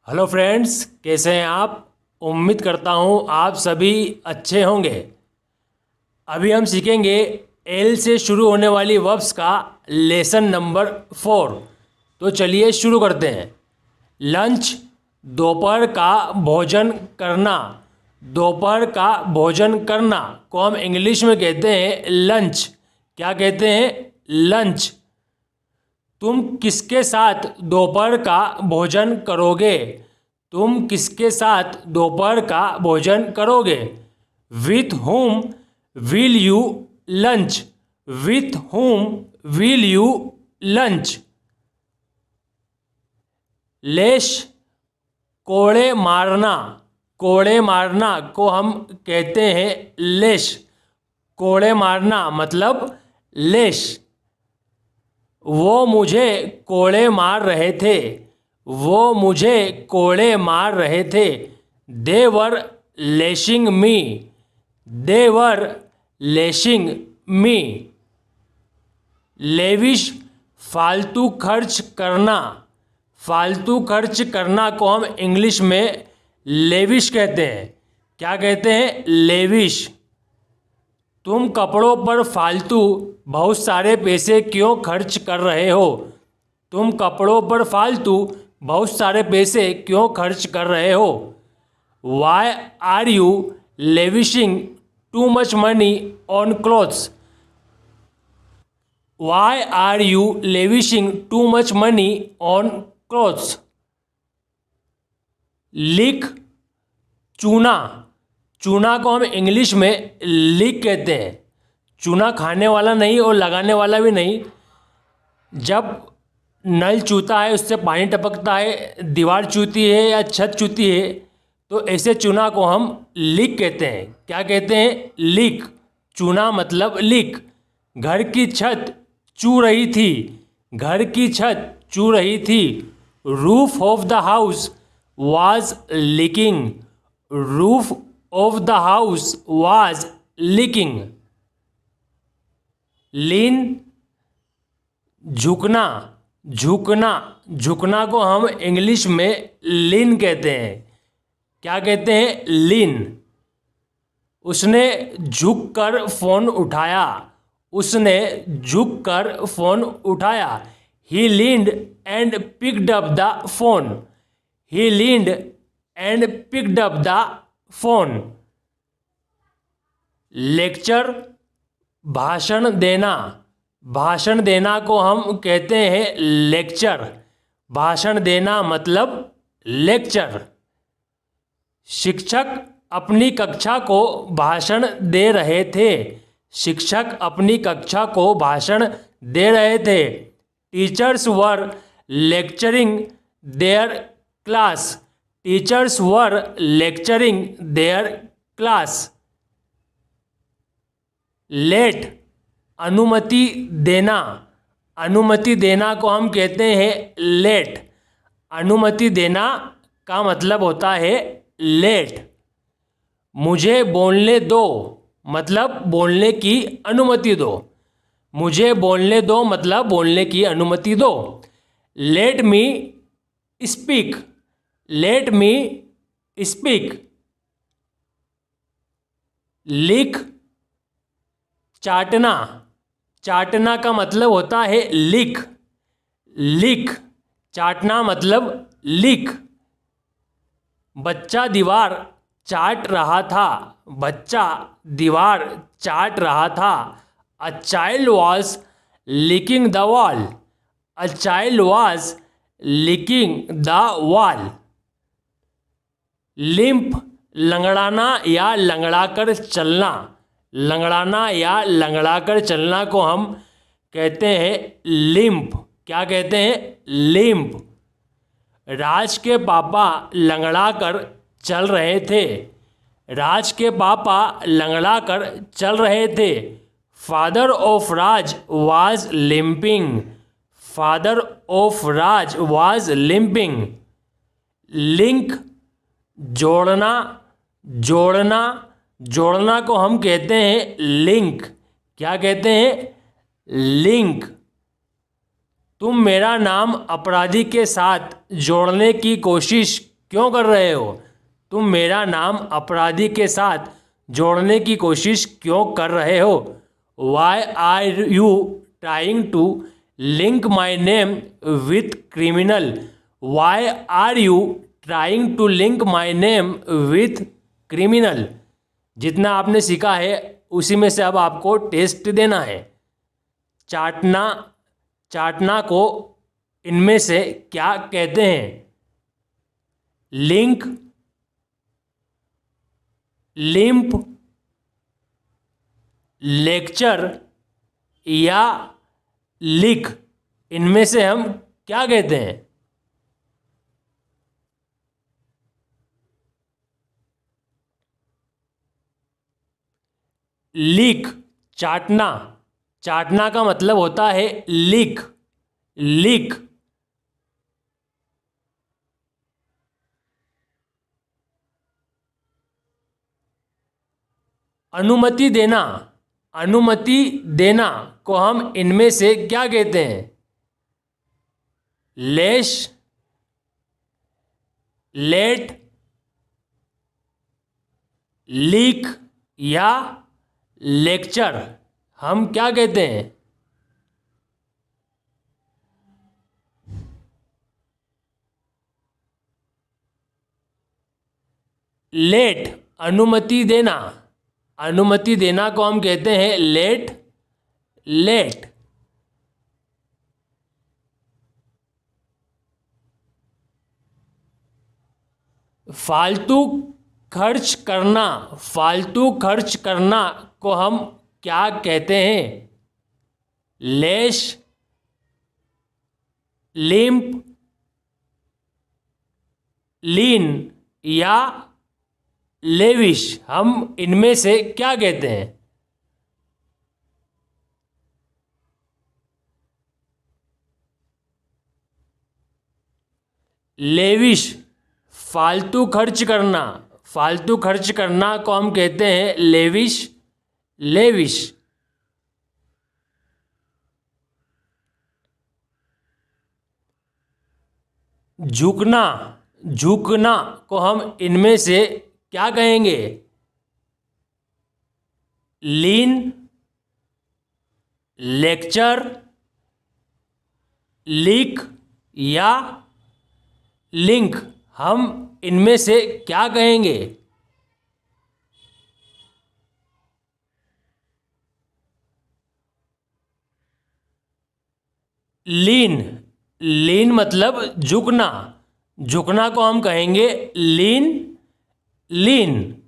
Hello friends, कैसे हैं आप। उम्मीद करता हूँ आप सभी अच्छे होंगे। अभी हम सीखेंगे एल से शुरू होने वाली वर्ब्स का लेसन नंबर 4। तो चलिए शुरू करते हैं। लंच, दोपहर का भोजन करना। दोपहर का भोजन करना को हम इंग्लिश में कहते हैं लंच। क्या कहते हैं? लंच। तुम किसके साथ दोपहर का भोजन करोगे? तुम किसके साथ दोपहर का भोजन करोगे? With whom will you lunch? With whom will you lunch? लेश, कोड़े मारना। कोड़े मारना को हम कहते हैं लेश। कोड़े मारना मतलब लेश। वो मुझे कोड़े मार रहे थे। वो मुझे कोड़े मार रहे थे। दे वर लेशिंग मी। दे वर लेशिंग मी। लेविश, फालतू खर्च करना। फालतू खर्च करना को हम इंग्लिश में लेविश कहते हैं। क्या कहते हैं? लेविश। तुम कपड़ों पर फालतू बहुत सारे पैसे क्यों खर्च कर रहे हो? तुम कपड़ों पर फालतू बहुत सारे पैसे क्यों खर्च कर रहे हो? Why are you lavishing too much money on clothes? Why are you lavishing too much money on clothes? लिक, चूना। चूना को हम इंग्लिश में लिक कहते हैं। चूना खाने वाला नहीं और लगाने वाला भी नहीं। जब नल चूता है, उससे पानी टपकता है, दीवार चूती है या छत चूती है, तो ऐसे चूना को हम लीक कहते हैं। क्या कहते हैं? लीक। चूना मतलब लीक। घर की छत चू रही थी। घर की छत चू रही थी। Roof of the house was leaking. Roof of the house was leaking. Lean, झुकना। झुकना। झुकना को हम इंग्लिश में लीन कहते हैं। क्या कहते हैं? लीन। उसने झुककर फोन उठाया। उसने झुककर फोन उठाया। He leaned and picked up the phone. He leaned and picked up the phone. Lecture, भाषण देना। भाषण देना को हम कहते हैं लेक्चर। भाषण देना मतलब लेक्चर। शिक्षक अपनी कक्षा को भाषण दे रहे थे। शिक्षक अपनी कक्षा को भाषण दे रहे थे। Teachers were lecturing their class. Teachers were lecturing their class. Let, अनुमति देना। अनुमति देना को हम कहते हैं लेट। अनुमति देना का मतलब होता है लेट। मुझे बोलने दो मतलब बोलने की अनुमति दो। मुझे बोलने दो मतलब बोलने की अनुमति दो। Let me speak. Let me speak. लिख, चाटना। चाटना का मतलब होता है लिख। लिख। चाटना मतलब लिख। बच्चा दीवार चाट रहा था। बच्चा दीवार चाट रहा था। A child was licking the wall. A child was licking the wall. Limp, लंगड़ाना या लंगड़ाकर चलना। लंगड़ाना या लंगड़ाकर चलना को हम कहते हैं लिम्प। क्या कहते हैं? लिम्प। राज के पापा लंगड़ाकर चल रहे थे। राज के पापा लंगड़ाकर चल रहे थे। Father of Raj was limping. Father of Raj was limping. Link, जोड़ना। जोड़ना। जोड़ना को हम कहते हैं लिंक। क्या कहते हैं? लिंक। तुम मेरा नाम अपराधी के साथ जोड़ने की कोशिश क्यों कर रहे हो? तुम मेरा नाम अपराधी के साथ जोड़ने की कोशिश क्यों कर रहे हो? Why are you trying to link my name with criminal? Why are you trying to link my name with criminal? जितना आपने सीखा है उसी में से अब आपको टेस्ट देना है। चाटना, चाटना को इनमें से क्या कहते हैं? लिंक, लिंप, लेक्चर या लिख, इनमें से हम क्या कहते हैं? लिख, चाटना, चाटना का मतलब होता है लिख, लिख। अनुमति देना, अनुमति देना को हम इनमें से क्या कहते हैं? लेश, लेट, लीक या लेक्चर, हम क्या कहते हैं? लेट, अनुमति देना, अनुमति देना को हम कहते हैं लेट, लेट। फालतू खर्च करना, फालतू खर्च करना को हम क्या कहते हैं? लेश, लिम्प, लीन या लेविश, हम इनमें से क्या कहते हैं? लेविश, फालतू खर्च करना, फालतू खर्च करना को हम कहते हैं लेविश, लेविश। झुकना, झुकना को हम इनमें से क्या कहेंगे? लीन, लेक्चर, लीक या लिंक, हम इनमें से क्या कहेंगे? लीन, लीन मतलब झुकना, झुकना को हम कहेंगे लीन, लीन।